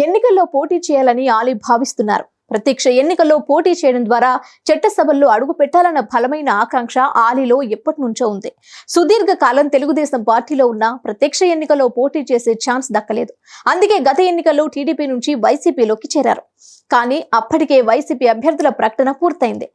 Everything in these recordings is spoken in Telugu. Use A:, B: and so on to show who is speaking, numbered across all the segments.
A: ఎన్నికల్లో పోటీ చేయాలని ఆలీ భావిస్తున్నారు. ప్రత్యక్ష ఎన్నికల్లో పోటీ చేయడం ద్వారా చట్టసభల్లో అడుగు పెట్టాలన్న బలమైన ఆకాంక్ష ఆలీలో ఎప్పటి నుంచో ఉంది. సుదీర్ఘ కాలం తెలుగుదేశం పార్టీలో ఉన్న ప్రత్యక్ష ఎన్నికల్లో పోటీ చేసే ఛాన్స్ దక్కలేదు. అందుకే గత ఎన్నికల్లో టీడీపీ నుంచి వైసీపీలోకి చేరారు. కానీ అప్పటికే వైసీపీ అభ్యర్థుల ప్రకటన పూర్తయింది.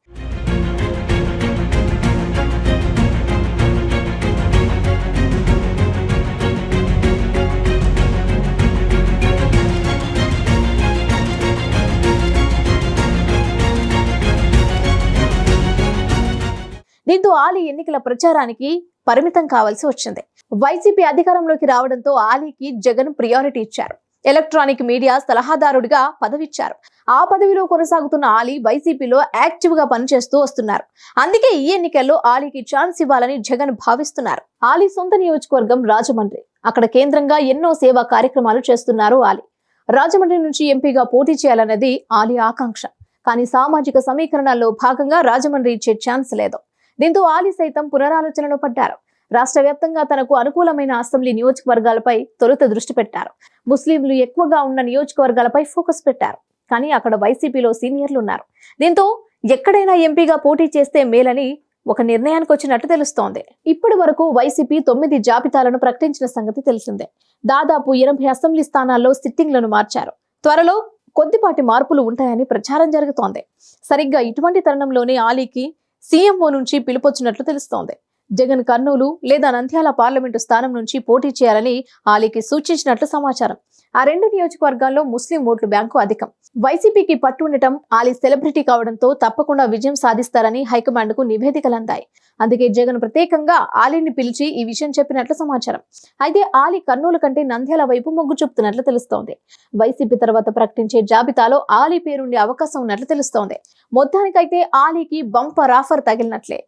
A: దీంతో ఆలీ ఎన్నికల ప్రచారానికి పరిమితం కావాల్సి వచ్చింది. వైసీపీ అధికారంలోకి రావడంతో ఆలీకి జగన్ ప్రియారిటీ ఇచ్చారు. ఎలక్ట్రానిక్ మీడియా సలహాదారుడిగా పదవిచ్చారు. ఆ పదవిలో కొనసాగుతున్న ఆలీ వైసీపీలో యాక్టివ్ గా పనిచేస్తూ వస్తున్నారు. అందుకే ఈ ఎన్నికల్లో ఆలీకి ఛాన్స్ ఇవ్వాలని జగన్ భావిస్తున్నారు. ఆలీ సొంత నియోజకవర్గం రాజమండ్రి. అక్కడ కేంద్రంగా ఎన్నో సేవా కార్యక్రమాలు చేస్తున్నారు ఆలీ. రాజమండ్రి నుంచి ఎంపీగా పోటీ చేయాలన్నది ఆలీ ఆకాంక్ష. కానీ సామాజిక సమీకరణాల్లో భాగంగా రాజమండ్రి ఇచ్చే ఛాన్స్ లేదు. దీంతో ఆలీ సైతం పునరాలోచనలో పడ్డారు. రాష్ట్ర వ్యాప్తంగా తనకు అనుకూలమైన అసెంబ్లీ నియోజకవర్గాలపై తొలుత దృష్టి పెట్టారు. ముస్లింలు ఎక్కువగా ఉన్న నియోజకవర్గాలపై ఫోకస్ పెట్టారు. కానీ అక్కడ వైసీపీలో సీనియర్లు ఉన్నారు. దీంతో ఎక్కడైనా ఎంపీగా పోటీ చేస్తే మేలని ఒక నిర్ణయానికి వచ్చినట్టు తెలుస్తోంది. ఇప్పటి వరకు వైసీపీ 9 జాబితాలను ప్రకటించిన సంగతి తెలిసిందే. దాదాపు 80 అసెంబ్లీ స్థానాల్లో సిట్టింగ్లను మార్చారు. త్వరలో కొద్దిపాటి మార్పులు ఉంటాయని ప్రచారం జరుగుతోంది. సరిగ్గా ఇటువంటి తరుణంలోనే ఆలీకి సీఎంఓ నుంచి పిలుపొచ్చినట్లు తెలుస్తోంది. జగన్ కర్నూలు లేదా నంద్యాల పార్లమెంటు స్థానం నుంచి పోటీ చేయాలని ఆలీకి సూచించినట్లు సమాచారం. ఆ 2 నియోజకవర్గాల్లో ముస్లిం ఓట్లు బ్యాంకు అధికం. వైసీపీకి పట్టు ఉండటం, ఆలీ సెలబ్రిటీ కావడంతో తప్పకుండా విజయం సాధిస్తారని హైకమాండ్ కు నివేదికలు అందాయి. అందుకే జగన్ ప్రత్యేకంగా ఆలీని పిలిచి ఈ విషయం చెప్పినట్లు సమాచారం. అయితే ఆలీ కర్నూలు కంటే నంద్యాల వైపు మొగ్గు చూపుతున్నట్లు తెలుస్తోంది. వైసీపీ తర్వాత ప్రకటించే జాబితాలో ఆలీ పేరుండే అవకాశం ఉన్నట్లు తెలుస్తోంది. మొత్తానికైతే ఆలీకి బంపర్ ఆఫర్ తగిలినట్లే.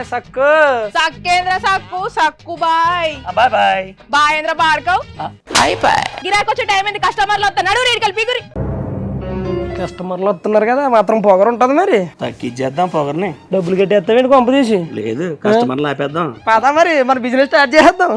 B: సక్కు
C: సక్కేంద్ర సక్కు సక్కు బాయ్
B: బాయ్ బాయ్
C: బాయేంద్ర భార్గవ్
B: బాయ్ బాయ్.
C: గిరాకి వచ్చే టైం ఏంది? కస్టమర్లు వస్తున్నాడు, రేటు కలిపి
B: కస్టమర్లు వస్తున్నారు కదా, మాత్రం పొగరు ఉంటది. మరి
D: తగ్గించేద్దాం పొగర్ని.
B: డబ్బులు కట్టేస్తామేంటి కొంప తీసి?
D: లేదు, కస్టమర్లు ఆపేద్దాం.
B: పదా మరి మన బిజినెస్ స్టార్ట్ చేద్దాం.